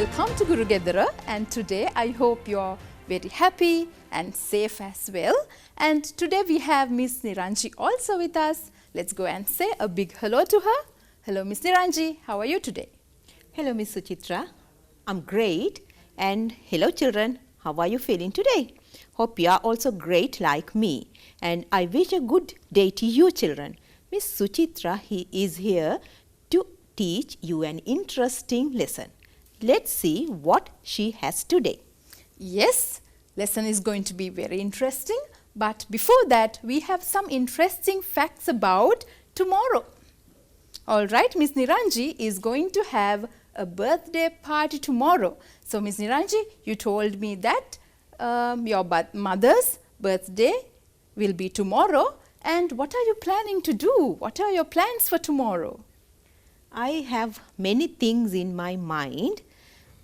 Welcome to Guru Gedara, and today I hope you're very happy and safe as well. And today we have Miss Niranji also with us. Let's go and say a big hello to her. Hello Miss Niranji, how are you today? Hello Miss Suchitra, I'm great. And hello children, how are you feeling today? Hope you are also great like me. And I wish a good day to you children. Miss Suchitra is here to teach you an interesting lesson. Let's see what she has today. Yes, lesson is going to be very interesting. But before that, we have some interesting facts about tomorrow. All right, Miss Niranji is going to have a birthday party tomorrow. So Miss Niranji, you told me that your mother's birthday will be tomorrow. And what are you planning to do? What are your plans for tomorrow? I have many things in my mind.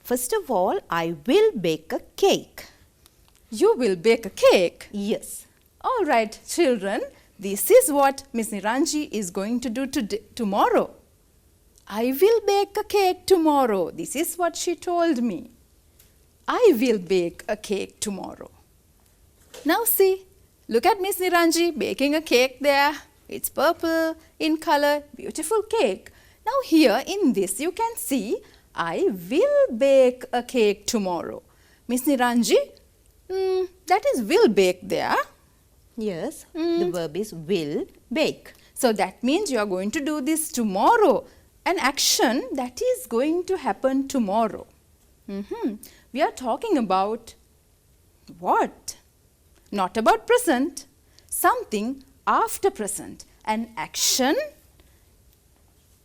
First of all, I will bake a cake. You will bake a cake? Yes. All right, children, this is what Miss Niranji is going to do tomorrow. I will bake a cake tomorrow. This is what she told me. I will bake a cake tomorrow. Now see, look at Miss Niranji baking a cake there. It's purple in color, beautiful cake. Now here in this you can see, I will bake a cake tomorrow. Miss Niranji, that is will bake there. Yes, the verb is will bake. So that means you are going to do this tomorrow. An action that is going to happen tomorrow. We are talking about what? Not about present. Something after present. An action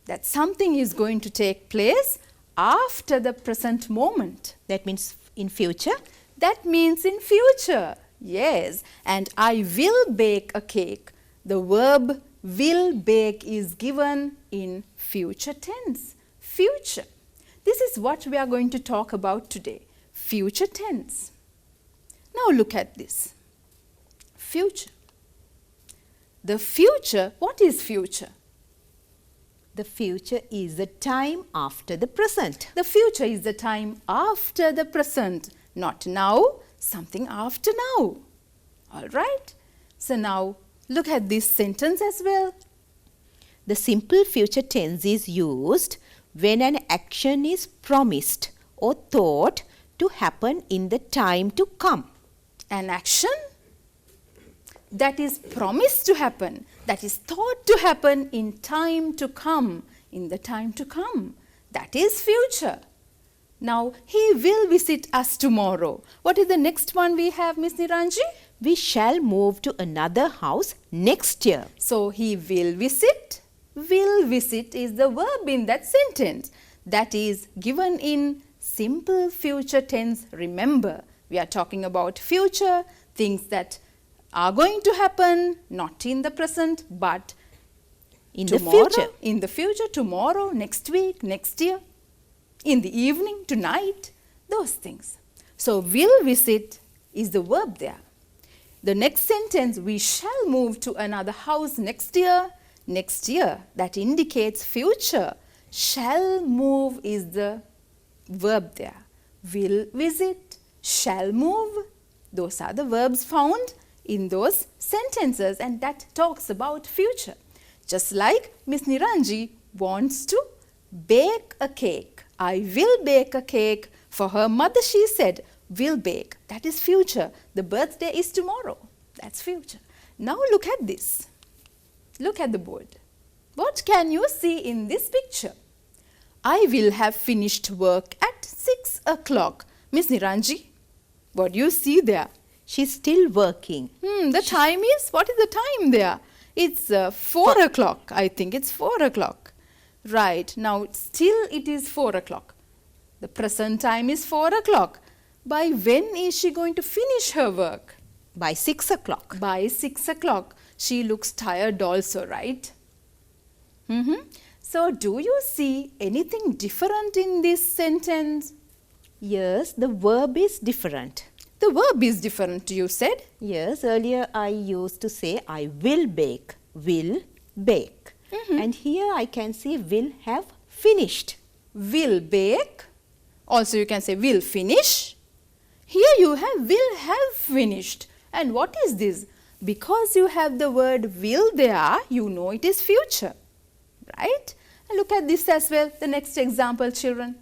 that something is going to take place after the present moment. That means in future? That means in future. Yes. And I will bake a cake. The verb will bake is given in future tense. Future. This is what we are going to talk about today. Future tense. Now look at this. Future. The future, what is future? The future is the time after the present. The future is the time after the present. Not now, something after now. All right. So now look at this sentence as well. The simple future tense is used when an action is promised or thought to happen in the time to come. An action that is promised to happen, that is thought to happen in time to come, in the time to come. That is future. Now, he will visit us tomorrow. What is the next one we have, Miss Niranji? We shall move to another house next year. So, he will visit. Will visit is the verb in that sentence. That is given in simple future tense. Remember, we are talking about future, things that are going to happen, not in the present, but in tomorrow, the future. In the future, tomorrow, next week, next year, in the evening, tonight, those things. So, will visit is the verb there. The next sentence, we shall move to another house next year. Next year, that indicates future. Shall move is the verb there. Will visit, shall move, those are the verbs found in those sentences, and that talks about future. Just like Miss Niranji wants to bake a cake. I will bake a cake. For her mother she said, will bake. That is future. The birthday is tomorrow. That's future. Now look at this. Look at the board. What can you see in this picture? I will have finished work at 6 o'clock. Miss Niranji, what do you see there? She's still working. The time is, what is the time there? It's 4 o'clock, I think it's 4 o'clock. Right, now still it is 4 o'clock. The present time is 4 o'clock. By when is she going to finish her work? By 6 o'clock. By 6 o'clock. She looks tired also, right? So, do you see anything different in this sentence? Yes, the verb is different. The verb is different, you said? Yes, earlier I used to say I will bake, will bake. And here I can see will have finished. Will bake, Also you can say will finish. Here you have will have finished. And what is this? Because you have the word will there, you know it is future. Right? And look at this as well, the next example, children.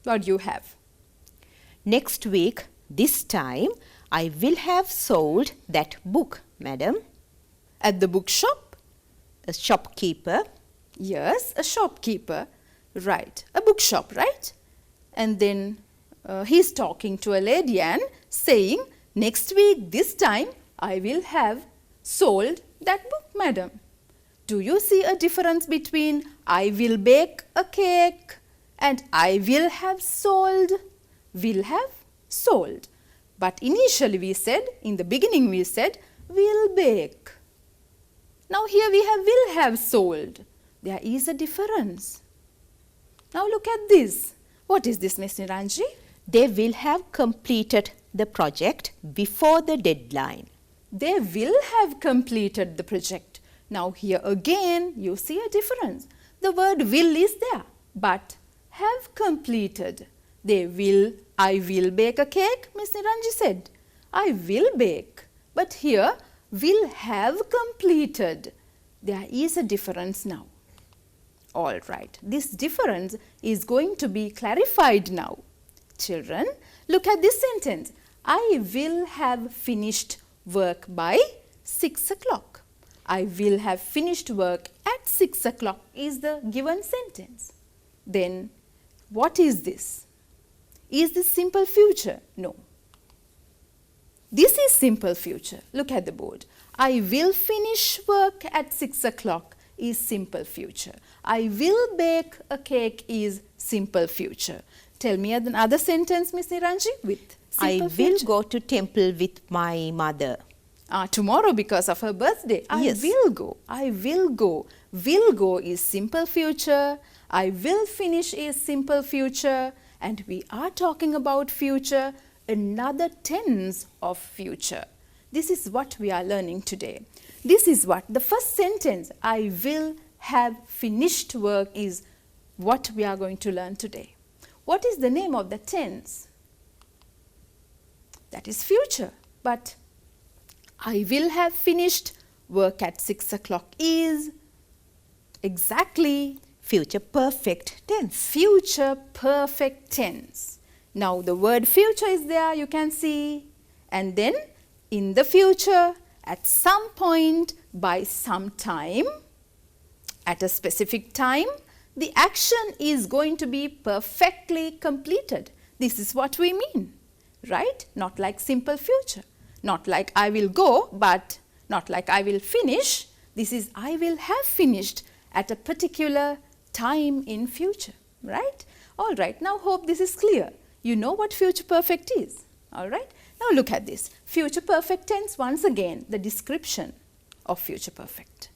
What do you have? Next week, this time, I will have sold that book, madam. At the bookshop? A shopkeeper. Yes, a shopkeeper. Right, a bookshop, right? And then he's talking to a lady and saying, next week, this time, I will have sold that book, madam. Do you see a difference between I will bake a cake and I will have sold? Will have sold. But initially we said, in the beginning we said, will bake. Now here we have will have sold. There is a difference. Now look at this. What is this, Miss Niranji? They will have completed the project before the deadline. They will have completed the project. Now here again you see a difference. The word will is there, but have completed. They will, I will bake a cake, Miss Niranji said. I will bake. But here will have completed. There is a difference now. All right, this difference is going to be clarified now. Children, look at this sentence. I will have finished work by 6 o'clock. I will have finished work at 6 o'clock is the given sentence. Then what is this? Is this simple future? No. This is simple future. Look at the board. I will finish work at 6 o'clock is simple future. I will bake a cake is simple future. Tell me another sentence, Miss Niranji, with simple I future. will go to temple with my mother. Tomorrow because of her birthday. Yes. I will go. I will go. Will go is simple future. I will finish is simple future. And we are talking about future, another tense of future. This is what we are learning today. This is what the first sentence, I will have finished work, is what we are going to learn today. What is the name of the tense? That is future. But I will have finished work at 6 o'clock is exactly Future perfect tense. future perfect tense. Now the word future is there, you can see. And then in the future, at some point, by some time, at a specific time, the action is going to be perfectly completed. This is what we mean, right? Not like simple future. Not like I will go, but not like I will finish. This is I will have finished at a particular time in future, right? All right, now hope this is clear. You know what future perfect is, all right? Now look at this. Future perfect tense, once again, the description of future perfect.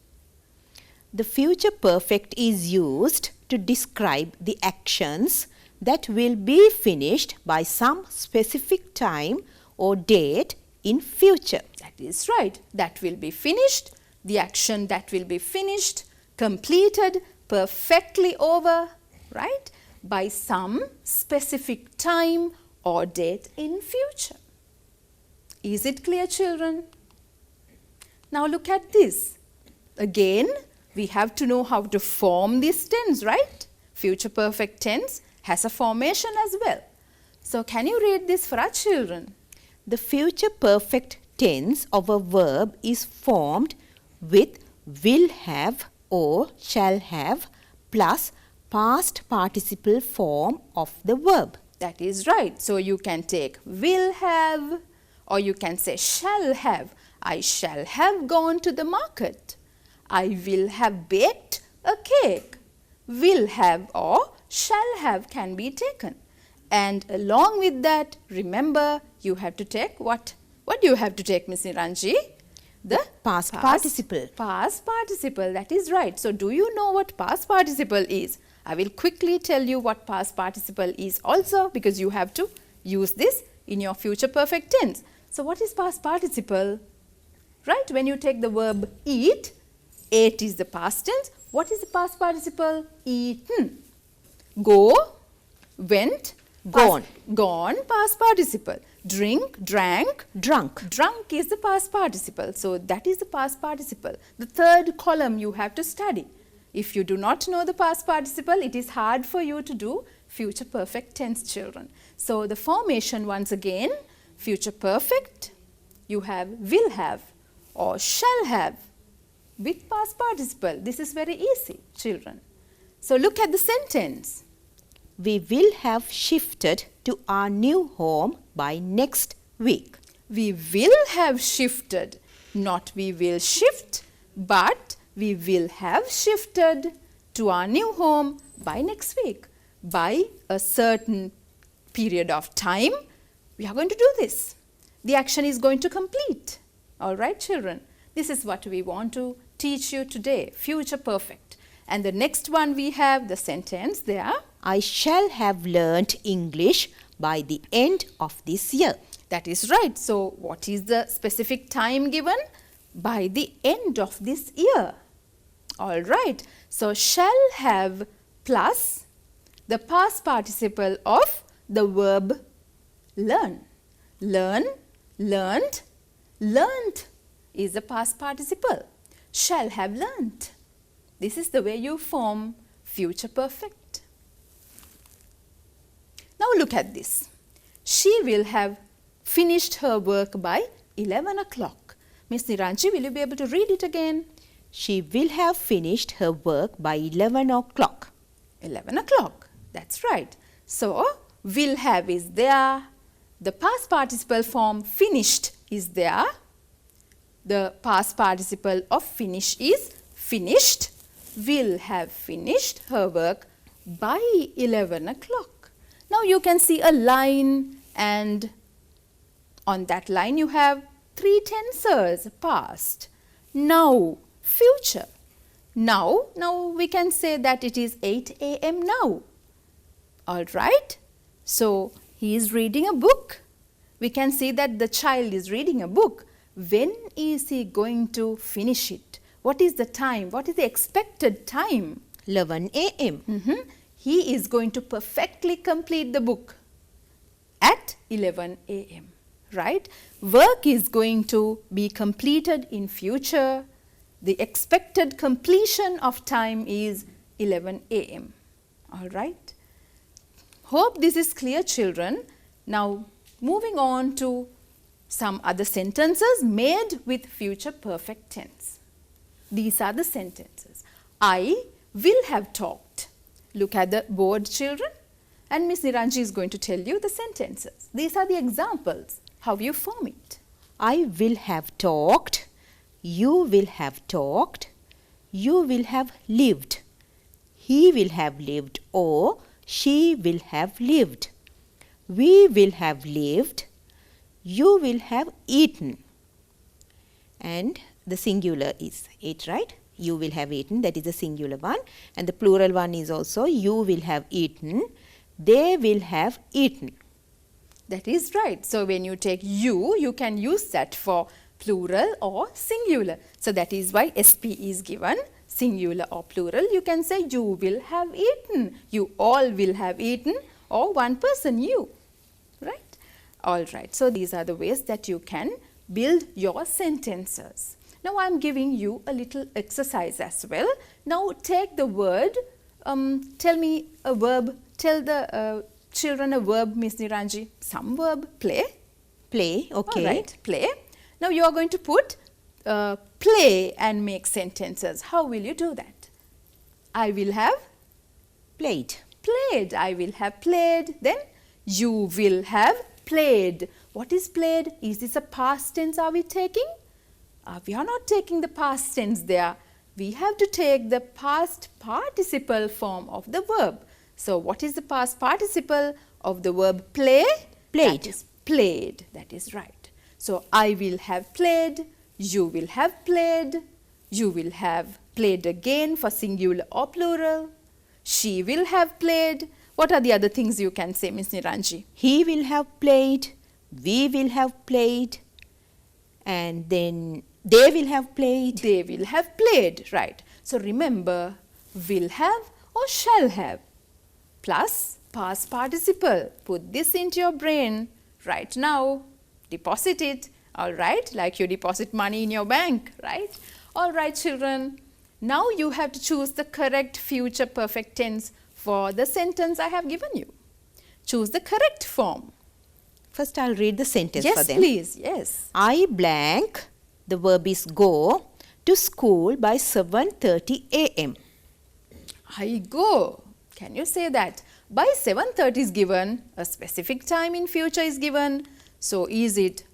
The future perfect is used to describe the actions that will be finished by some specific time or date in future. That is right. That will be finished, the action that will be finished, completed, perfectly over, right? By some specific time or date in future. Is it clear, children? Now look at this. Again, we have to know how to form this tense, right? Future perfect tense has a formation as well. So can you read this for our children? The future perfect tense of a verb is formed with will have or shall have plus past participle form of the verb. That is right. So you can take will have, or you can say shall have. I shall have gone to the market. I will have baked a cake. Will have or shall have can be taken. And along with that, remember, you have to take what? What do you have to take, Miss Niranji? The Past participle. Past participle, that is right. So do you know what past participle is? I will quickly tell you what past participle is also, because you have to use this in your future perfect tense. So what is past participle? Right, when you take the verb eat, ate is the past tense. What is the past participle? Eaten. Go, went, Gone. Gone, past participle. Drink, drank, Drunk. drunk is the past participle. So that is the past participle. The third column you have to study. If you do not know the past participle, it is hard for you to do future perfect tense, children. So the formation once again, future perfect, you have will have or shall have with past participle. This is very easy, children. So look at the sentence. We will have shifted to our new home by next week. We will have shifted, not we will shift, but we will have shifted to our new home by next week. By a certain period of time, we are going to do this. The action is going to complete. All right, children. This is what we want to teach you today, future perfect. And the next one we have the sentence there. I shall have learnt English by the end of this year. That is right. So what is the specific time given? By the end of this year. All right. So shall have plus the past participle of the verb learn. Learn, learnt, learnt is the past participle. Shall have learnt. This is the way you form future perfect. Now look at this. She will have finished her work by 11 o'clock. Miss Niranji, will you be able to read it again? She will have finished her work by 11 o'clock. 11 o'clock. That's right. So, will have is there. The past participle form finished is there. The past participle of finish is finished. Will have finished her work by 11 o'clock. Now you can see a line, and on that line you have three tenses: past, now, future. Now we can say that it is 8 a.m. now. All right. So he is reading a book. We can see that the child is reading a book. When is he going to finish it? What is the time? What is the expected time? 11 a.m. He is going to perfectly complete the book at 11 a.m. Right? Work is going to be completed in future. The expected completion of time is 11 a.m. All right? Hope this is clear, children. Now, moving on to some other sentences made with future perfect tense. These are the sentences. I will have talked. Look at the board, children. And Miss Niranji is going to tell you the sentences. These are the examples, how you form it. I will have talked. You will have talked. You will have lived. He will have lived, or she will have lived. We will have lived. You will have eaten. And the singular is it, right? You will have eaten, that is the singular one. And the plural one is also you will have eaten. They will have eaten. That is right. So when you take you can use that for plural or singular. So that is why SP is given, singular or plural. You can say you will have eaten, you all will have eaten, or one person, you. Right? All right. So these are the ways that you can build your sentences. Now I am giving you a little exercise as well. Now take the word, tell me a verb, tell the children a verb, Miss Niranji. Some verb, play. Play, okay. All right, play. Now you are going to put play and make sentences. How will you do that? I will have played. Played. I will have played. Then you will have played. What is played? Is this a past tense are we taking? We are not taking the past tense there. We have to take the past participle form of the verb. So what is the past participle of the verb play? Played. That is played. That is right. So I will have played. You will have played. You will have played again for singular or plural. She will have played. What are the other things you can say, Miss Niranji? He will have played. We will have played. And then they will have played. They will have played, right. So remember, will have or shall have plus past participle. Put this into your brain right now. Deposit it, all right, like you deposit money in your bank, right? All right, children. Now you have to choose the correct future perfect tense for the sentence I have given you. Choose the correct form. First, I'll read the sentence Yes, for them. please. Yes. I blank, the verb is go, to school by 7:30 a.m. I go. Can you say that? By 7:30 is given, a specific time in future is given. So is it?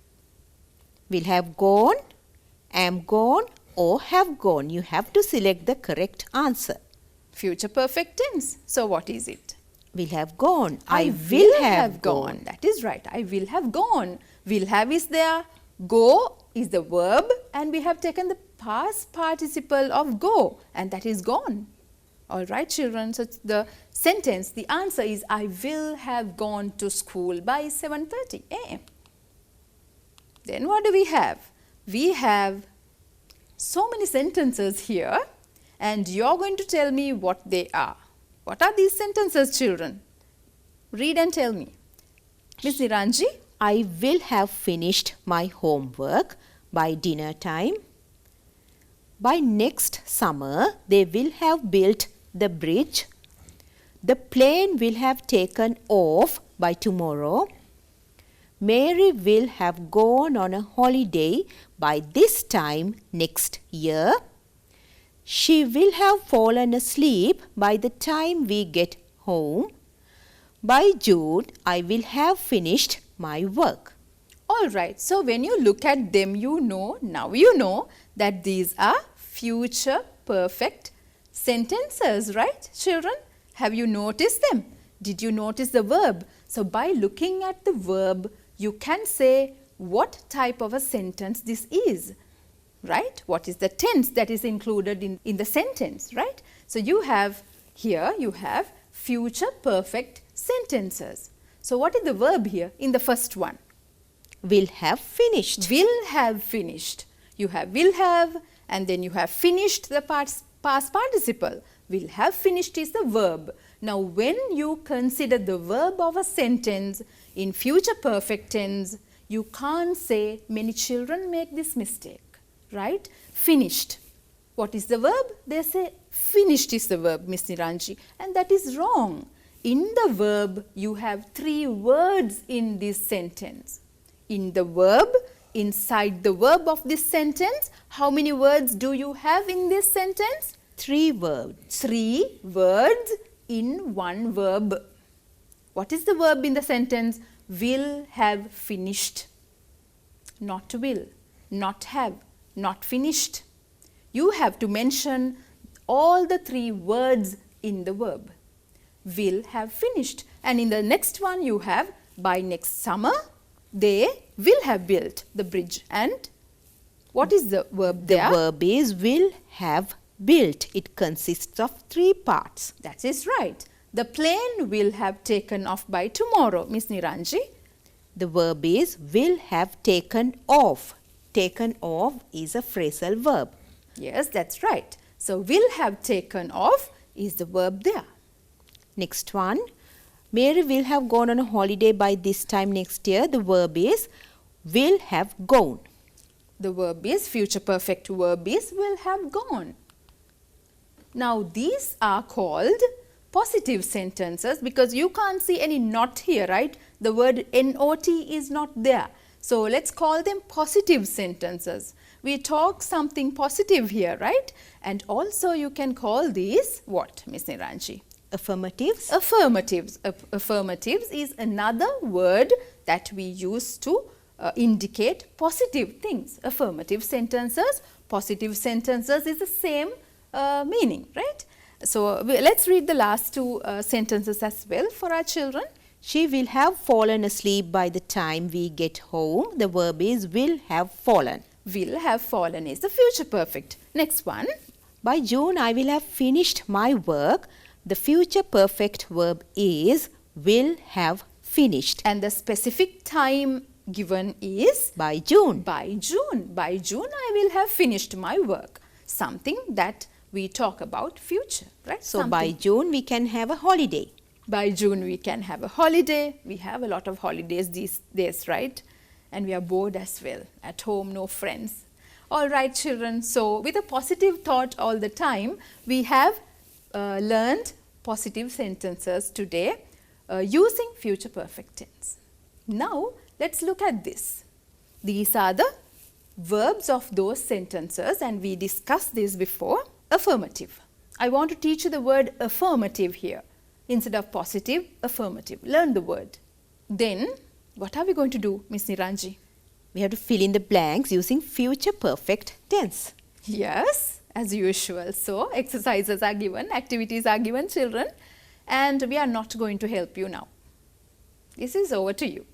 Will have gone, am gone, or have gone. You have to select the correct answer. Future perfect tense. So what is it? Will have gone. I will have gone. That is right. I will have gone. Will have is there. Go is the verb and we have taken the past participle of go and that is gone. All right, children. So the sentence, the answer is I will have gone to school by 7:30 a.m. Then what do we have? We have so many sentences here and you're going to tell me what they are. What are these sentences, children? Read and tell me. Miss Niranji? I will have finished my homework by dinner time. By next summer, they will have built the bridge. The plane will have taken off by tomorrow. Mary will have gone on a holiday by this time next year. She will have fallen asleep by the time we get home. By June, I will have finished my work. All right. So when you look at them, now you know that these are future perfect sentences, right, children? Have you noticed them? Did you notice the verb? So by looking at the verb, you can say what type of a sentence this is, right? What is the tense that is included in the sentence, right? So you have future perfect sentences. So what is the verb here in the first one? Will have finished. Will have finished. You have will have and then you have finished the past participle. Will have finished is the verb. Now when you consider the verb of a sentence in future perfect tense, you can't say many children make this mistake, right? Finished. What is the verb? They say finished is the verb, Miss Niranji, and that is wrong. In the verb, you have 3 words in this sentence. In the verb, inside the verb of this sentence, how many words do you have in this sentence? 3 words. 3 words in one verb. What is the verb in the sentence? Will have finished. Not will, not have, not finished. You have to mention all the 3 words in the verb. Will have finished. And in the next one you have by next summer they will have built the bridge. And what is the verb there? The verb is will have built. It consists of 3 parts. That is right. The plane will have taken off by tomorrow, Miss Niranji. The verb is will have taken off. Taken off is a phrasal verb. Yes, that's right. So will have taken off is the verb there. Next one. Mary will have gone on a holiday by this time next year. The verb is will have gone. The verb is future perfect verb is will have gone. Now these are called positive sentences because you can't see any not here, right? The word not is not there. So let's call them positive sentences. We talk something positive here, right? And also you can call these what, Miss Niranji? Affirmatives. Affirmatives. Affirmatives is another word that we use to indicate positive things. Affirmative sentences, positive sentences is the same meaning, right? So let's read the last 2 sentences as well for our children. She will have fallen asleep by the time we get home. The verb is will have fallen. Will have fallen is the future perfect. Next one. By June, I will have finished my work. The future perfect verb is will have finished. And the specific time given is? By June. By June. By June, I will have finished my work. Something that we talk about future, right? So by June, we can have a holiday. By June we can have a holiday. We have a lot of holidays these days, right? And we are bored as well. At home, no friends. All right, children. So with a positive thought all the time, we have learned positive sentences today using future perfect tense. Now, let's look at this. These are the verbs of those sentences, and we discussed this before. Affirmative. I want to teach you the word affirmative here. Instead of positive, affirmative. Learn the word. Then, what are we going to do, Miss Niranji? We have to fill in the blanks using future perfect tense. Yes, as usual. So, exercises are given, activities are given, children, and we are not going to help you now. This is over to you.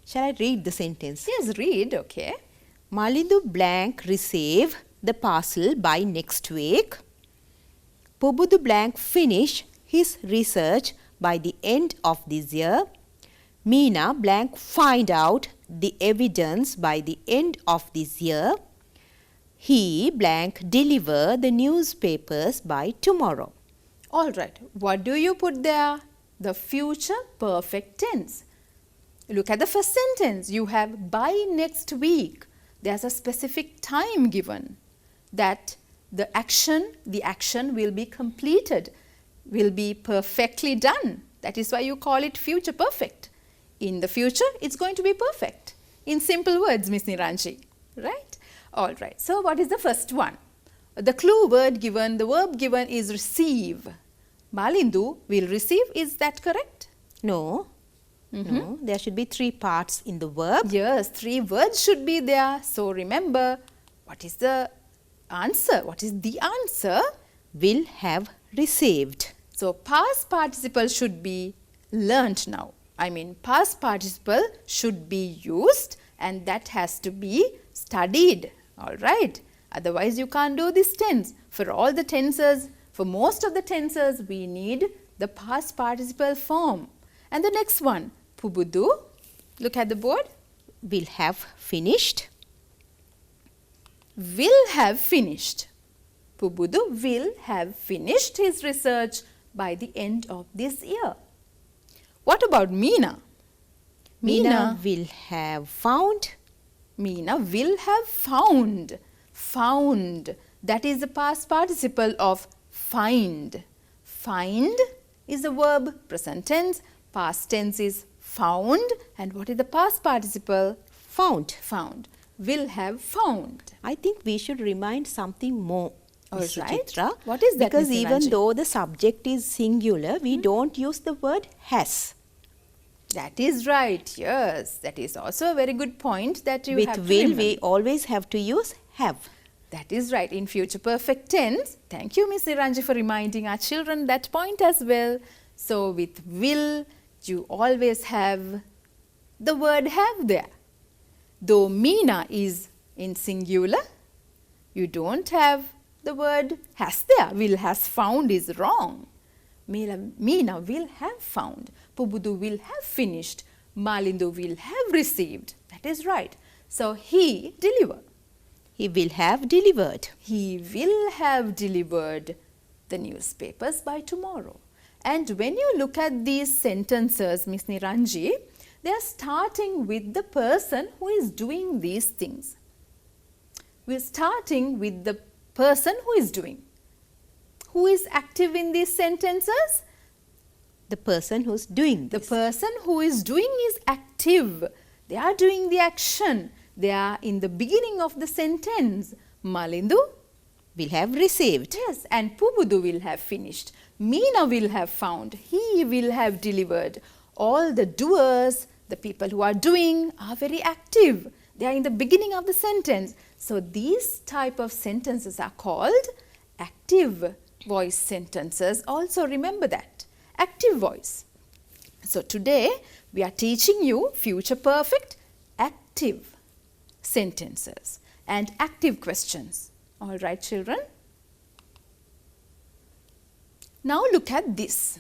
Shall I read the sentence? Yes, read, okay. Malindu blank receive the parcel by next week. Pubudu blank finish his research by the end of this year. Meena blank find out the evidence by the end of this year. He blank deliver the newspapers by tomorrow. All right, what do you put there? The future perfect tense. Look at the first sentence. You have by next week. There's a specific time given that the action will be completed, will be perfectly done. That is why you call it future perfect. In the future, it's going to be perfect. In simple words, Miss Niranji, right? All right. So, what is the first one? The clue word given, the verb given is receive. Malindu will receive. Is that correct? No. No, there should be 3 parts in the verb. Yes, 3 words should be there. So, remember, what is the answer? What is the answer? Will have received. So, past participle should be learnt now. I mean, past participle should be used, and that has to be studied. All right. Otherwise, you can't do this tense. For all the tenses, for most of the tenses, we need the past participle form. And the next one, Pubudu. Look at the board. Will have finished. Will have finished. Pubudu will have finished his research by the end of this year. What about Meena? Meena will have found. Meena will have found. Found. That is the past participle of find. Find is the verb, present tense. Past tense is found. And what is the past participle? Found. Found. Will have found. I think we should remind something more. All Ms. right. Suchitra, What is that, because Ms. even Niranji? though the subject is singular, we don't use the word has. That is right. Yes. That is also a very good point that you With have to will, remember. we always have to use have. That is right. In future perfect tense. Thank you, Miss Niranji, for reminding our children that point as well. So, with will, you always have the word have there. Though Meena is in singular, you don't have the word has there. Will has found is wrong. Meena will have found. Pubudu will have finished. Malindu will have received. That is right. So, he deliver. He will have delivered. He will have delivered the newspapers by tomorrow. And when you look at these sentences, Miss Niranji, they are starting with the person who is doing these things. We are starting with the person who is doing. Who is active in these sentences? The person who's doing The this. person who is doing is active. They are doing the action. They are in the beginning of the sentence. Malindu will have received. Yes, and Pubudu will have finished. Meena will have found. He will have delivered. All the doers, the people who are doing, are very active. They are in the beginning of the sentence. So, these type of sentences are called active voice sentences. Also, remember that. Active voice. So, today we are teaching you future perfect active sentences and active questions. All right, children. Now look at this.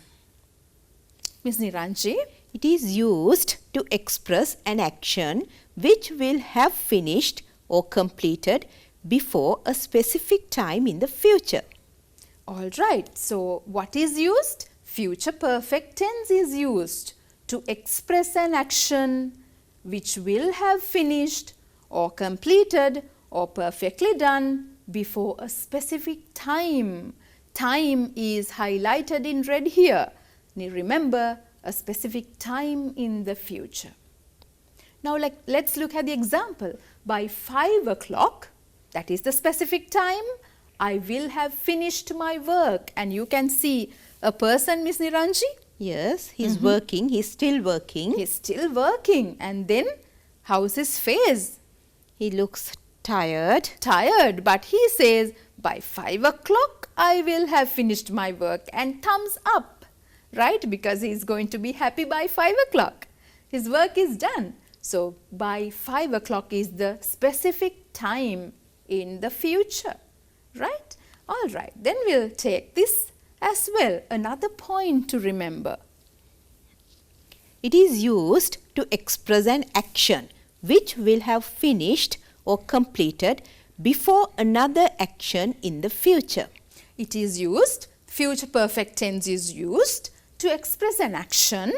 Miss Niranji, It is used to express an action which will have finished or completed before a specific time in the future. all right. So, what is used? future perfect tense is used to express an action which will have finished or completed or perfectly done before a specific time. Time is highlighted in red here. Remember, a specific time in the future. Now let's look at the example. By 5 o'clock, that is the specific time, I will have finished my work. And you can see a person, Miss Niranji. Yes, he's working. He's still working. He's still working. And then, how's his face? He looks tired. Tired, but he says, by 5 o'clock, I will have finished my work. And thumbs up, right? Because he's going to be happy by 5 o'clock. His work is done. So, by 5 o'clock is the specific time in the future, right? All right, then we'll take this as well, another point to remember. It is used to express an action which will have finished or completed before another action in the future. It is used, future perfect tense is used to express an action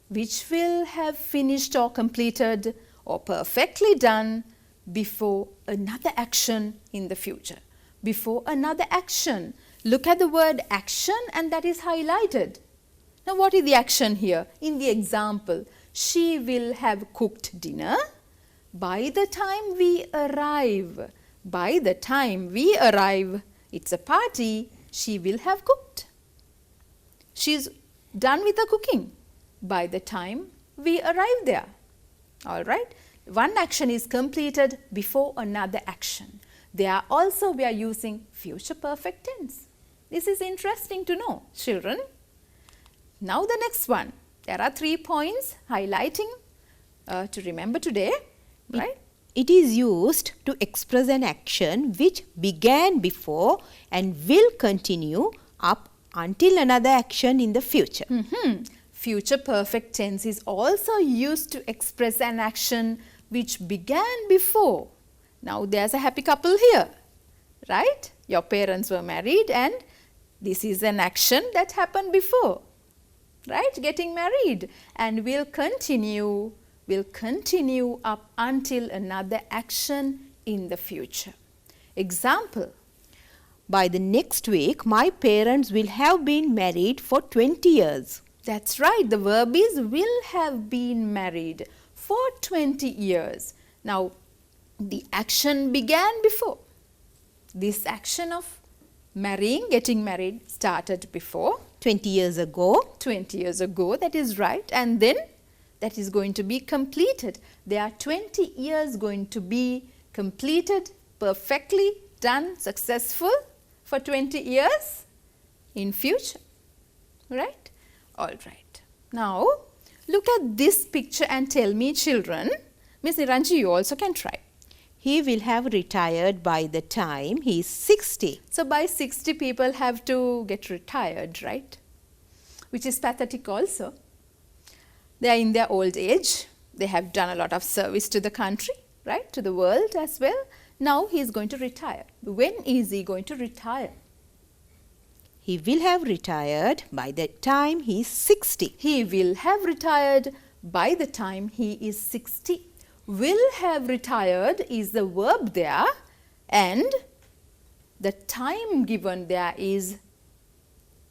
which will have finished or completed or perfectly done before another action in the future. Before another action. Look at the word action and that is highlighted. Now what is the action here? In the example, she will have cooked dinner by the time we arrive. By the time we arrive, it's a party, she will have cooked. She's done with the cooking by the time we arrive there. All right. One action is completed before another action. There also we are using future perfect tense. This is interesting to know, children. Now the next one. There are 3 points highlighting to remember today, right? It is used to express an action which began before and will continue up until another action in the future. Future perfect tense is also used to express an action which began before. Now there's a happy couple here, right? Your parents were married and this is an action that happened before, right? Getting married, and will continue up until another action in the future. Example. By the next week, my parents will have been married for 20 years. That's right. The verb is will have been married for 20 years. Now, the action began before. This action of marrying, getting married started before. 20 years ago. 20 years ago, that is right. And then that is going to be completed. There are 20 years going to be completed, perfectly done, successful for 20 years in future, right? All right. Now, look at this picture and tell me, children, Miss Niranji, you also can try. He will have retired by the time he is 60. So, by 60 people have to get retired, right? Which is pathetic also. They are in their old age. They have done a lot of service to the country, right? To the world as well. Now, he is going to retire. When is he going to retire? He will have retired by the time he is 60. He will have retired by the time he is 60. Will have retired is the verb there, and the time given there is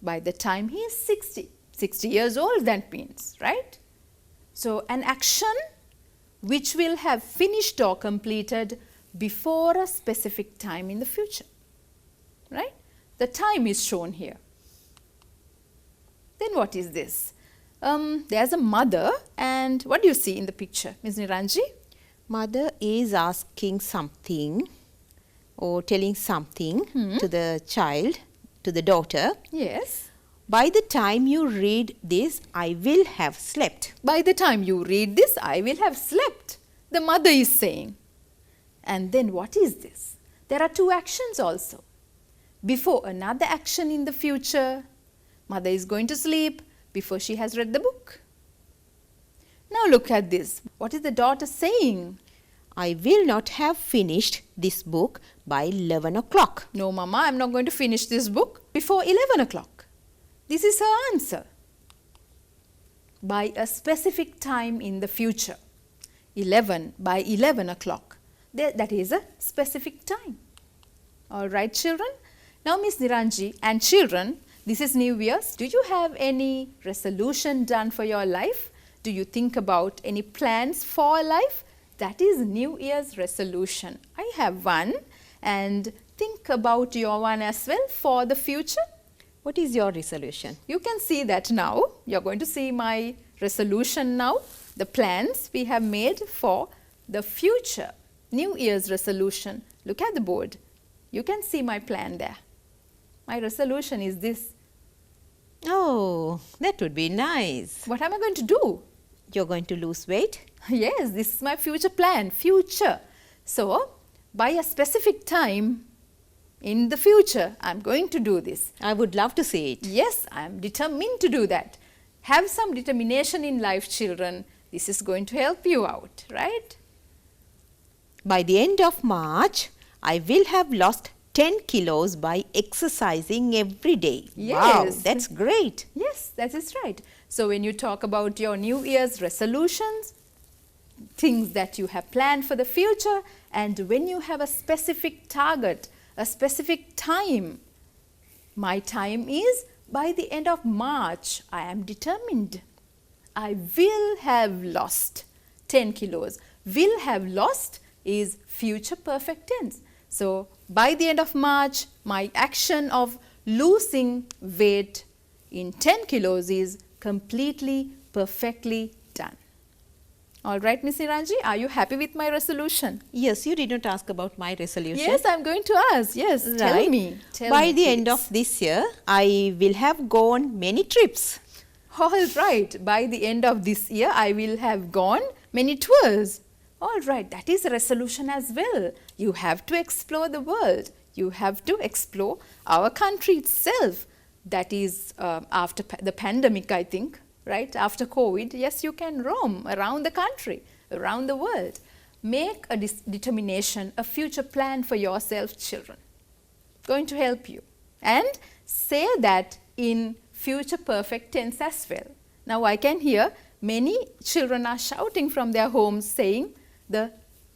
by the time he is 60. 60 years old, that means, right? So, an action which will have finished or completed before a specific time in the future, right? The time is shown here. Then what is this? There's a mother, and what do you see in the picture, Ms. Niranji? Mother is asking something or telling something to the child, to the daughter. Yes. By the time you read this, I will have slept. By the time you read this, I will have slept, the mother is saying. And then what is this? There are 2 actions also. Before another action in the future, mother is going to sleep before she has read the book. Now look at this. What is the daughter saying? I will not have finished this book by 11 o'clock. No, Mama, I'm not going to finish this book before 11 o'clock. This is her answer. By a specific time in the future. 11 by 11 o'clock. That is a specific time. All right, children. Now, Miss Niranji and children, this is New Year's. Do you have any resolution done for your life? Do you think about any plans for life? That is New Year's resolution. I have one, and think about your one as well for the future. What is your resolution? You can see that now. You are going to see my resolution now. The plans we have made for the future. New Year's resolution. Look at the board. You can see my plan there. My resolution is this. Oh, that would be nice. What am I going to do? You're going to lose weight? Yes, this is my future plan. Future. So, by a specific time in the future, I'm going to do this. I would love to see it. Yes, I'm determined to do that. Have some determination in life, children. This is going to help you out, right? By the end of March, I will have lost 10 kilos by exercising every day. Yes. Wow, that's great. Yes, that is right. So, when you talk about your New Year's resolutions, things that you have planned for the future, and when you have a specific target, a specific time, my time is by the end of March, I am determined. I will have lost 10 kilos. Will have lost is future perfect tense. So, by the end of March, my action of losing weight in 10 kilos is completely, perfectly done. All right, Miss Niranji, are you happy with my resolution? Yes, you did not ask about my resolution. Yes, I'm going to ask. Yes, Right. tell me. Tell By me, the end please. of this year, I will have gone many trips. All right, by the end of this year, I will have gone many tours. All right, that is a resolution as well. You have to explore the world. You have to explore our country itself. That is after the pandemic, I think, right? After COVID, yes, you can roam around the country, around the world. Make a determination, a future plan for yourself, children. Going to help you. And say that in future perfect tense as well. Now, I can hear many children are shouting from their homes saying the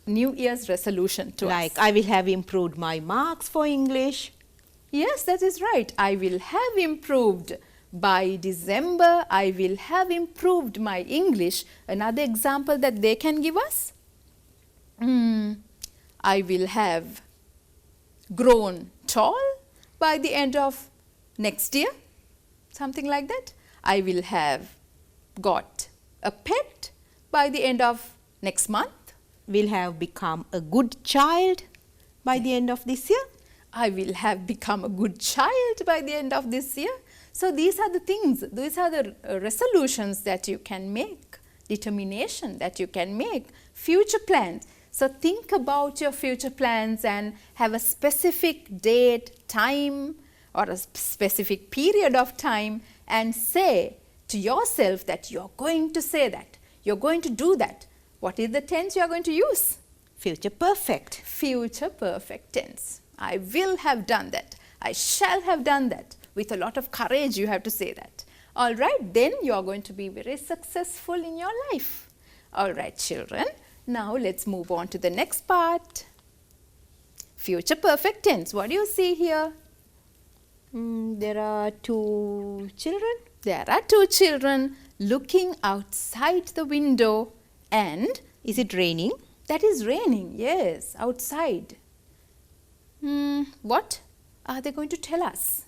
New Year's resolution to Like, us. I will have improved my marks for English. Yes, that is right. I will have improved. By December, I will have improved my English. Another example that they can give us? I will have grown tall by the end of next year. Something like that. I will have got a pet by the end of next month. Will have become a good child by the end of this year. I will have become a good child by the end of this year. So, these are the things, these are the resolutions that you can make, determination that you can make, future plans. So, think about your future plans and have a specific date, time or a specific period of time and say to yourself that you are going to say that, you are going to do that. What is the tense you are going to use? Future perfect. Future perfect tense. I will have done that. I shall have done that. With a lot of courage, you have to say that. All right, then you are going to be very successful in your life. All right, children. Now, let's move on to the next part. Future perfect tense. What do you see here? There are two children. There are two children looking outside the window and Is it raining? that is raining, yes, outside. What are they going to tell us?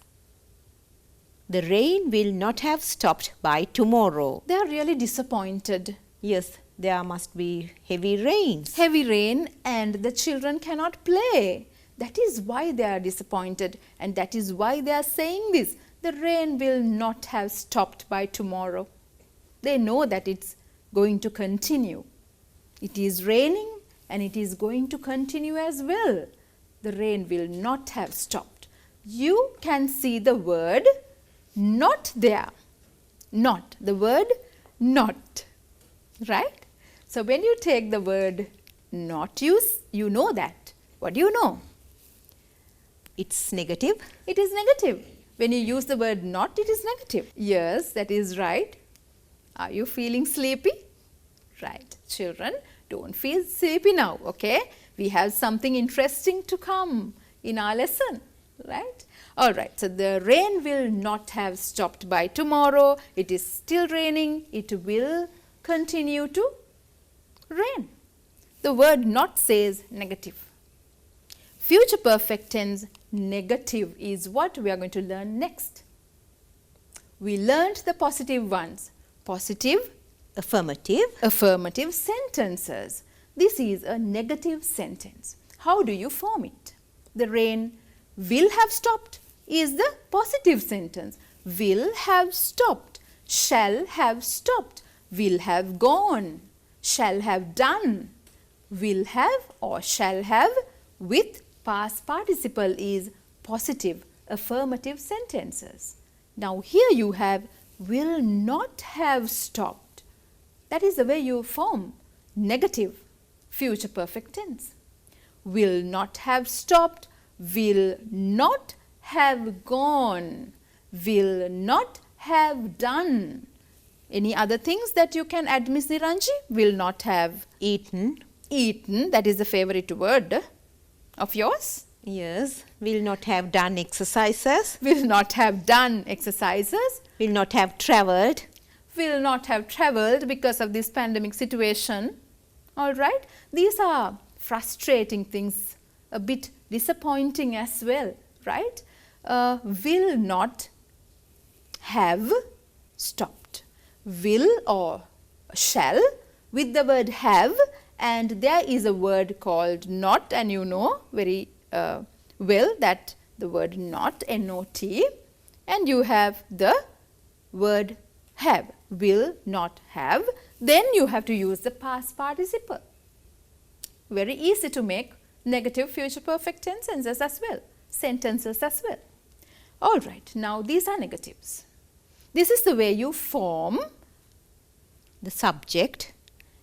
The rain will not have stopped by tomorrow. They are really disappointed. Yes, there must be heavy rains. Heavy rain and the children cannot play. That is why they are disappointed and that is why they are saying this. The rain will not have stopped by tomorrow. They know that it's going to continue. It is raining and it is going to continue as well. The rain will not have stopped. You can see the word not there. Not, the word not, right? So, when you take the word not, you know that. What do you know? It's negative. It is negative. When you use the word not, it is negative. Yes, that is right. Are you feeling sleepy? Right. Children, don't feel sleepy now, okay? We have something interesting to come in our lesson, right? All right. So, the rain will not have stopped by tomorrow. It is still raining. It will continue to rain. The word not says negative. Future perfect tense negative is what we are going to learn next. We learned the positive ones. Positive, affirmative sentences. This is a negative sentence. How do you form it? The rain will have stopped is the positive sentence. Will have stopped, shall have stopped, will have gone, shall have done, will have or shall have with past participle is positive, affirmative sentences. Now, here you have will not have stopped. That is the way you form negative future perfect tense. Will not have stopped, will not have gone, will not have done. Any other things that you can add, Miss Niranji? Will not have eaten. Eaten, that is the favorite word of yours. Yes. Will not have done exercises. Will not have done exercises. Will not have travelled. Will not have travelled because of this pandemic situation. All right. These are frustrating things, a bit disappointing as well, right? Will not have stopped. Will or shall with the word have, and there is a word called not, and you know very well that the word not, N-O-T, and you have the word have, will not have, then you have to use the past participle. Very easy to make negative future perfect tenses as well, sentences as well. All right, now these are negatives. This is the way you form the subject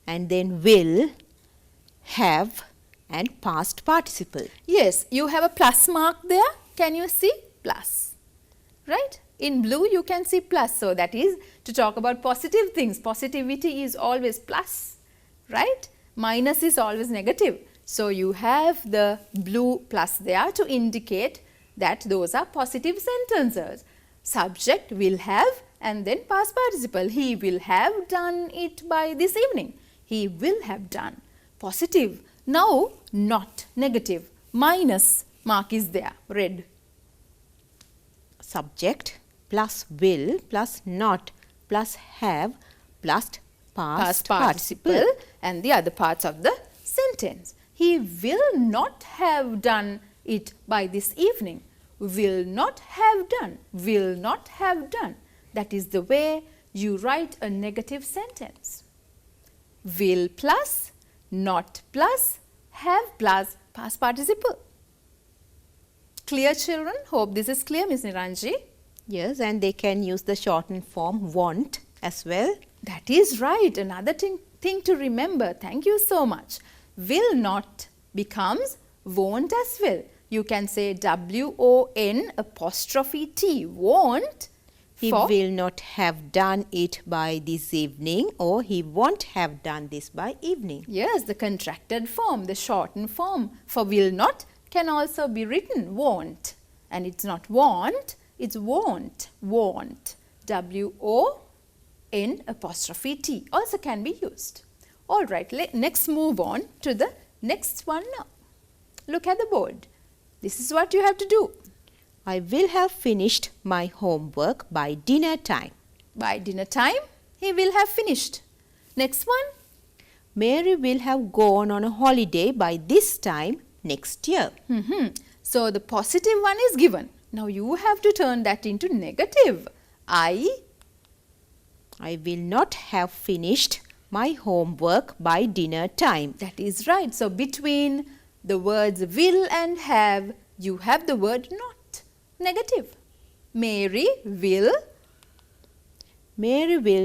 and then will, have and past participle. Yes, you have a plus mark there. Can you see? Plus, right? In blue you can see plus. So, that is to talk about positive things. Positivity is always plus, right? Minus is always negative. So, you have the blue plus there to indicate that those are positive sentences. Subject will have and then past participle. He will have done it by this evening. He will have done. Positive. Now, not negative. Minus mark is there, red. Subject plus will plus not plus have plus past participle and the other parts of the sentence. He will not have done it by this evening. Will not have done. Will not have done. That is the way you write a negative sentence. Will plus, not plus, have plus, past participle. Clear, children? Hope this is clear, Miss Niranji. Yes, and they can use the shortened form want as well. That is right. Another thing to remember. Thank you so much. Will not becomes won't as well. You can say W-O-N apostrophe T, won't. He will not have done it by this evening, or he won't have done this by evening. Yes, the contracted form, the shortened form for will not can also be written won't. And it's not want, it's won't, won't. W-O-N apostrophe T also can be used. All right, next move on to the next one now. Look at the board. This is what you have to do. I will have finished my homework by dinner time. By dinner time, he will have finished. Next one. Mary will have gone on a holiday by this time next year. So, the positive one is given. Now, you have to turn that into negative. I will not have finished my homework by dinner time. That is right. So, between the words will and have, you have the word not. Negative. Mary will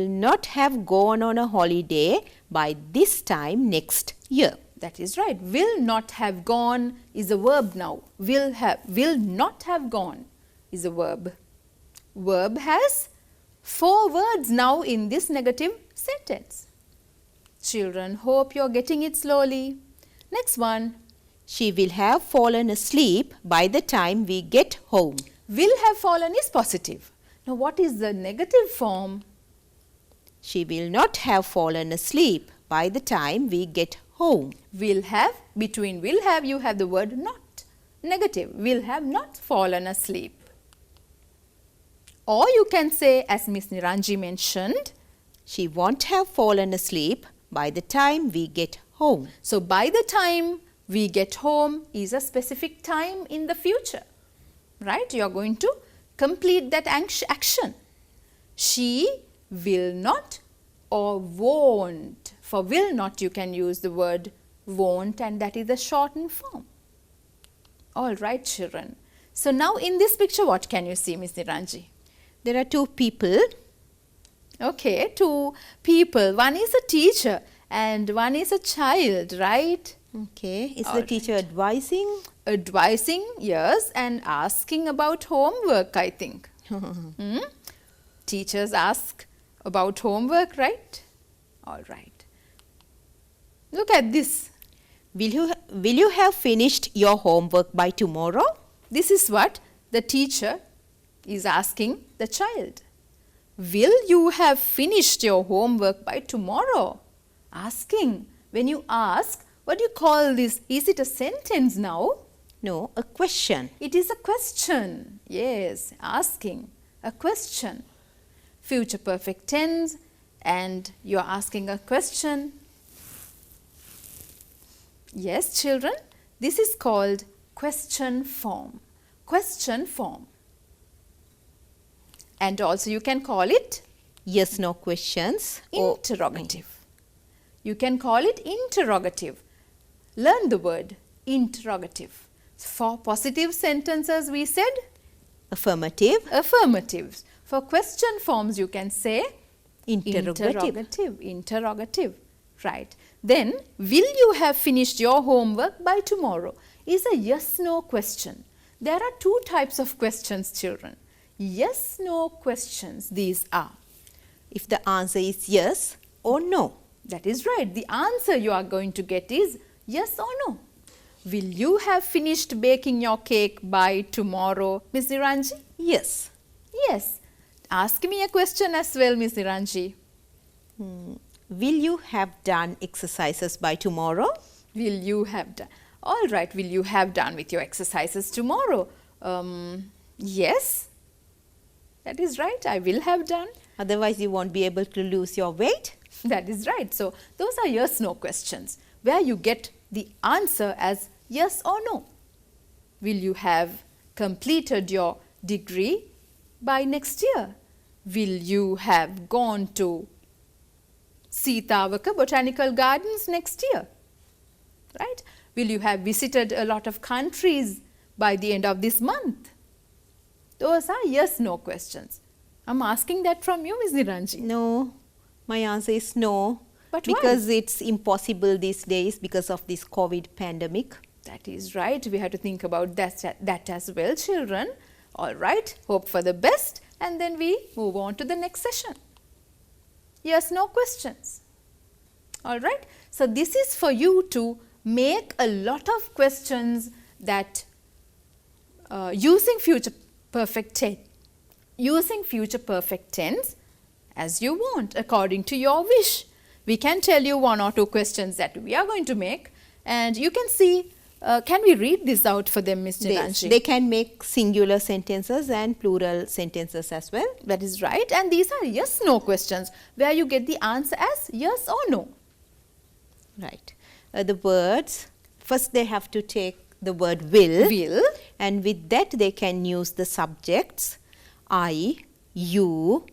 not have gone on a holiday by this time next year. That is right. Will not have gone is a verb now. Will not have gone is a verb. verb has 4 words now in this negative sentence. Children, hope you're getting it slowly. Next one. She will have fallen asleep by the time we get home. Will have fallen is positive. Now what is the negative form? She will not have fallen asleep by the time we get home. Will have, between will have you have the word not. Negative, will have not fallen asleep. Or you can say, as Miss Niranji mentioned, she won't have fallen asleep by the time we get home. So by the time we get home is a specific time in the future, right? You are going to complete that action. She will not or won't. For will not you can use the word won't, and that is the shortened form. All right, children. So now in this picture what can you see, Miss Niranji? There are 2 people. Okay, 2 people. One is a teacher and one is a child, right? Okay, is All the right. teacher advising? Advising, yes, and asking about homework, I think. Teachers ask about homework, right? All right. Look at this. Will you have finished your homework by tomorrow? This is what the teacher is asking the child. Will you have finished your homework by tomorrow? Asking. When you ask, what do you call this? Is it a sentence now? No, a question. It is a question. Yes, asking. A question. Future perfect tense, and you are asking a question. Yes, children, this is called question form. Question form. And also you can call it Yes, no questions. interrogative. You can call it interrogative. Learn the word interrogative. For positive sentences we said Affirmative. affirmatives. For question forms you can say Interrogative. Interrogative. Right. Then, will you have finished your homework by tomorrow? Is a yes-no question. There are 2 types of questions, children. Yes-no questions, these are. If the answer is yes or no. That is right. The answer you are going to get is yes or no. Will you have finished baking your cake by tomorrow, Miss Niranji? Yes. Yes. Ask me a question as well, Miss Niranji. Will you have done exercises by tomorrow? Will you have done? All right, will you have done with your exercises tomorrow? Yes. That is right, I will have done. Otherwise, you won't be able to lose your weight. That is right. So, those are yes no questions where you get the answer as yes or no. Will you have completed your degree by next year? Will you have gone to Sitavaka Botanical Gardens next year? Right? Will you have visited a lot of countries by the end of this month? Those are yes no questions. I'm asking that from you, Ms. Niranji. No, my answer is no. But why? because it's impossible these days because of this COVID pandemic. That is right. We have to think about that as well, children. All right. Hope for the best. And then we move on to the next session. Yes, no questions. All right. So, this is for you to make a lot of questions that using future perfect tense as you want according to your wish. We can tell you 1 or 2 questions that we are going to make, and you can see, can we read this out for them, Ms. Niranji? They can make singular sentences and plural sentences as well. That is right, and these are yes no questions where you get the answer as yes or no. Right. The words, first they have to take the word will, and with that they can use the subjects I, you,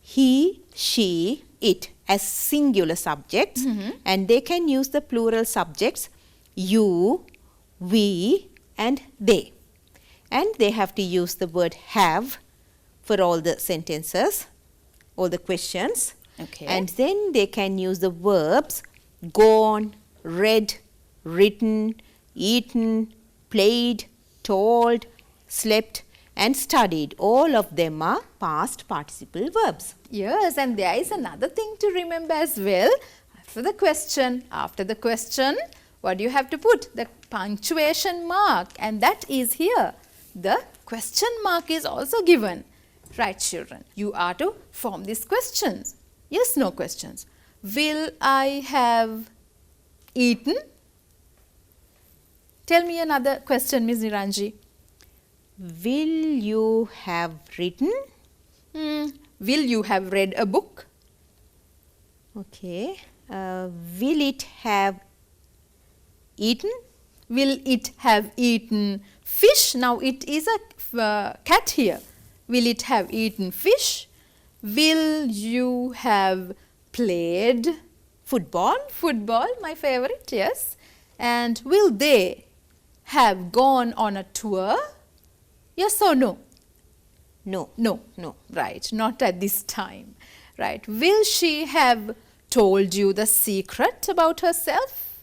he, she, it as singular subjects, and they can use the plural subjects you, we and they. And they have to use the word have for all the sentences, all the questions. Okay. And then they can use the verbs gone, read, written, eaten, played, told, slept and studied. All of them are past participle verbs. Yes, and there is another thing to remember as well. After the question, what do you have to put? The punctuation mark, and that is here. The question mark is also given. Right, children, you are to form these questions. Yes, no questions. Will I have eaten? Tell me another question, Ms. Niranji. Will you have written? Will you have read a book? Okay. Will it have eaten? Will it have eaten fish? Now it is a cat here. Will it have eaten fish? Will you have played Football? football? My favorite, yes. And will they have gone on a tour? Yes or no? No. No. No. Right, not at this time. Right. Will she have told you the secret about herself?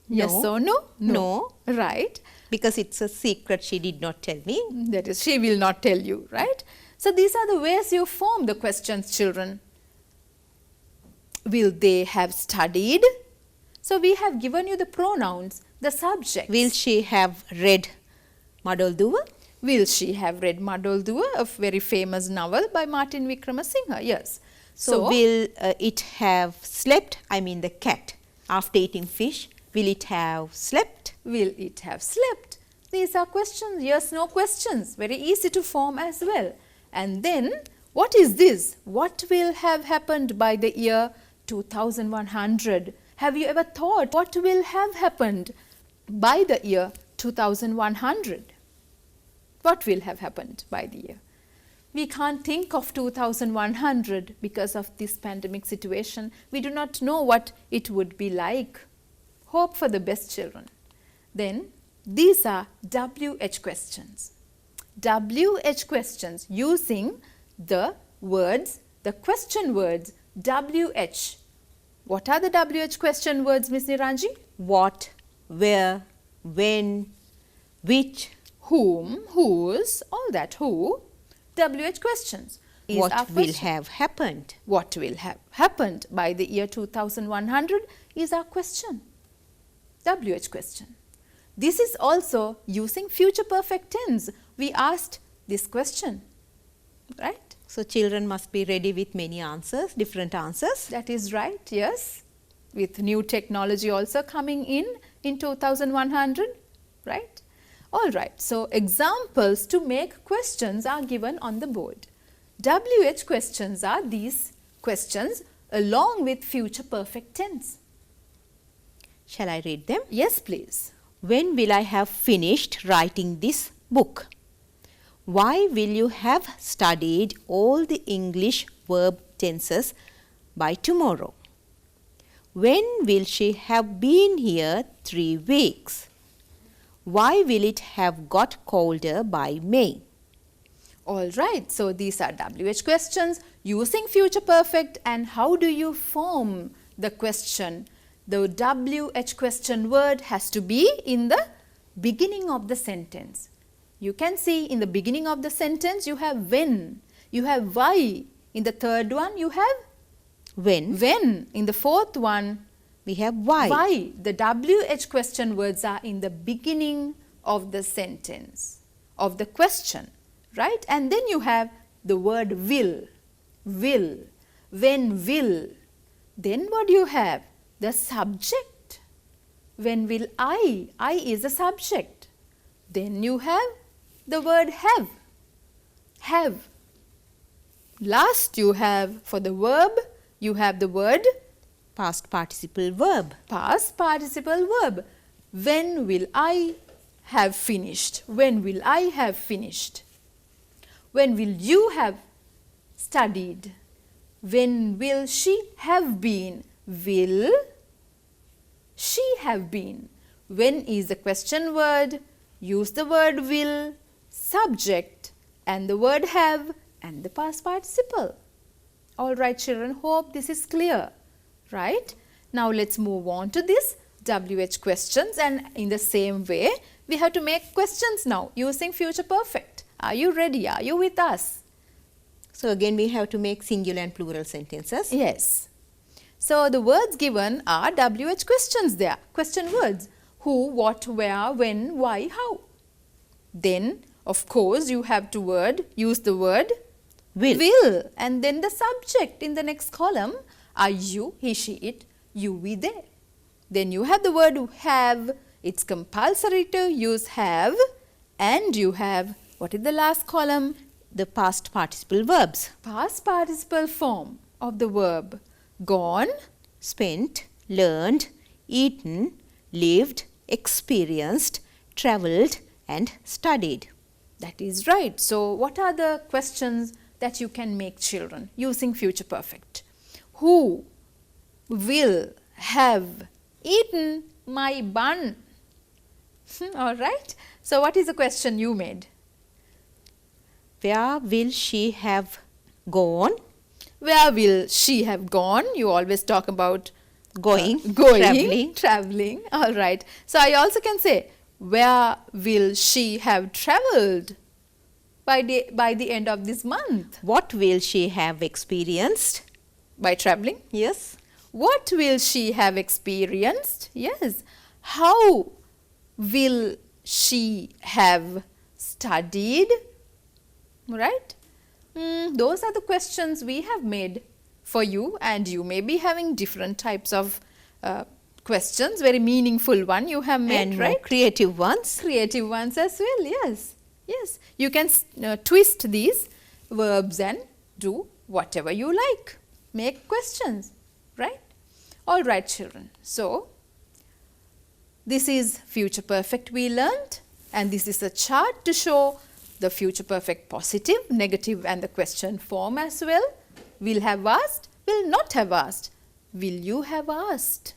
Yes No. or no? No. Right. Because it's a secret she did not tell me. That is, she will not tell you, right? So these are the ways you form the questions, children. Will they have studied? So we have given you the pronouns, the subjects. Will she have read Madolduwa? Will she have read Madolduwa, a very famous novel by Martin Wickramasinghe? Yes. So will it have slept? I mean the cat. After eating fish, will it have slept? Will it have slept? These are questions, yes, no questions. Very easy to form as well. And then, what is this? What will have happened by the year 2100? Have you ever thought what will have happened by the year 2100? What will have happened by the year? We can't think of 2100 because of this pandemic situation. We do not know what it would be like. Hope for the best, children. Then, these are WH questions. WH questions using the words, the question words WH. What are the WH question words, Miss Niranji? What, where, when, which, Whom, whose, all that, who. WH questions. Is our what will question. have happened. What will have happened by the year 2100 is our question. WH question. This is also using future perfect tense. We asked this question, right? So children must be ready with many answers, different answers. That is right, yes. With new technology also coming in 2100, right? All right, so examples to make questions are given on the board. WH questions are these questions along with future perfect tense. Shall I read them? Yes, please. When will I have finished writing this book? Why will you have studied all the English verb tenses by tomorrow? When will she have been here 3 weeks? Why will it have got colder by May? All right, so these are WH questions using future perfect. And how do you form the question? The WH question word has to be in the beginning of the sentence. You can see in the beginning of the sentence you have when, you have why. In the third one you have when. In the fourth one We have why. why. The WH question words are in the beginning of the sentence, of the question, right? And then you have the word will. When will. Then what do you have? The subject. When will I? I is a subject. Then you have the word have. Last you have, for the verb, you have the word Past participle verb. past participle verb. When will I have finished? When will I have finished? When will you have studied? When will she have been? Will she have been? When is the question word? Use the word will, subject, and the word have, and the past participle. All right, children, hope this is clear. Right? Now let's move on to this WH questions, and in the same way we have to make questions now using future perfect. Are you ready? Are you with us? So again we have to make singular and plural sentences. Yes. So the words given are WH questions there, question words. Who, what, where, when, why, how. Then of course you have to use the word Will. and then the subject in the next column are you, he, she, it, you, we, they. Then you have the word have, it's compulsory to use have, and you have, what is the last column? The past participle verbs. Past participle form of the verb gone, Spent, learned, eaten, lived, experienced, travelled and studied. that is right. So what are the questions that you can make, children, using future perfect? Who will have eaten my bun? All right. So what is the question you made? Where will she have gone? Where will she have gone? You always talk about Going, going, travelling. traveling. All right. So I also can say, where will she have travelled by the end of this month? What will she have experienced? By traveling. Yes. What will she have experienced? Yes. How will she have studied? Right? Those are the questions we have made for you, and you may be having different types of questions, very meaningful one you have made, And more right? creative ones. Creative ones as well, yes. Yes, you can twist these verbs and do whatever you like. Make questions, right? All right, children. So, this is future perfect we learned, and this is a chart to show the future perfect positive, negative and the question form as well. Will have asked, will not have asked, will you have asked.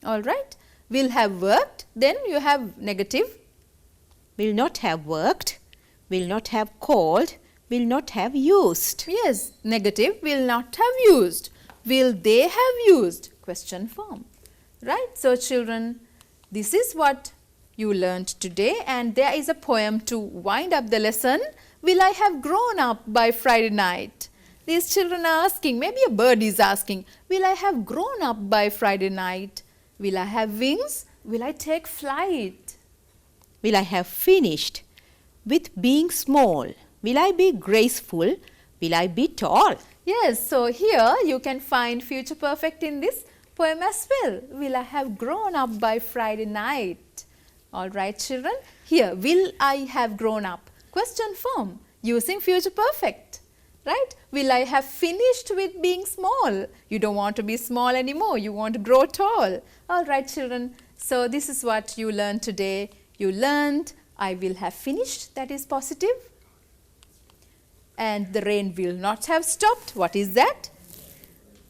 All right. Will have worked, then you have negative. Will not have worked, will not have called, will not have used. Yes, negative, will not have used. Will they have used? Question form. Right. So, children, this is what you learned today, and there is a poem to wind up the lesson. Will I have grown up by Friday night? These children are asking, maybe a bird is asking, will I have grown up by Friday night? Will I have wings? Will I take flight? Will I have finished with being small? Will I be graceful? Will I be tall? Yes, so here you can find future perfect in this poem as well. Will I have grown up by Friday night? All right, children. Here, will I have grown up? Question form using future perfect. Right? Will I have finished with being small? You don't want to be small anymore. You want to grow tall. All right, children. So, this is what you learned today. You learned I will have finished, that is positive. And the rain will not have stopped. What is that?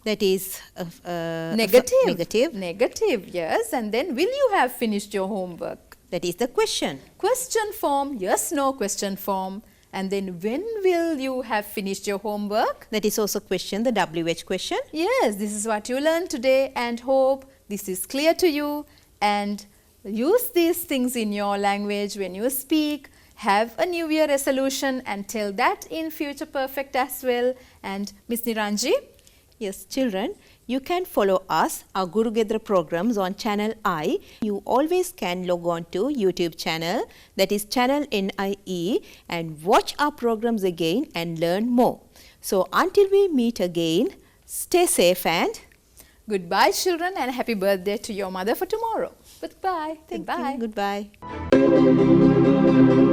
That is Negative. negative. Negative, yes. And then will you have finished your homework? That is the question. Question form, yes, no question form. And then when will you have finished your homework? That is also question, the WH question. Yes, this is what you learned today, and hope this is clear to you, and use these things in your language when you speak. Have a New Year resolution and tell that in future perfect as well. And Miss Niranji? Yes, children, you can follow us, our Guru Gedara programs on channel I. You always can log on to YouTube channel, that is channel NIE, and watch our programs again and learn more. So until we meet again, stay safe and Goodbye, children, and happy birthday to your mother for tomorrow. Goodbye. thank Goodbye. you. Goodbye.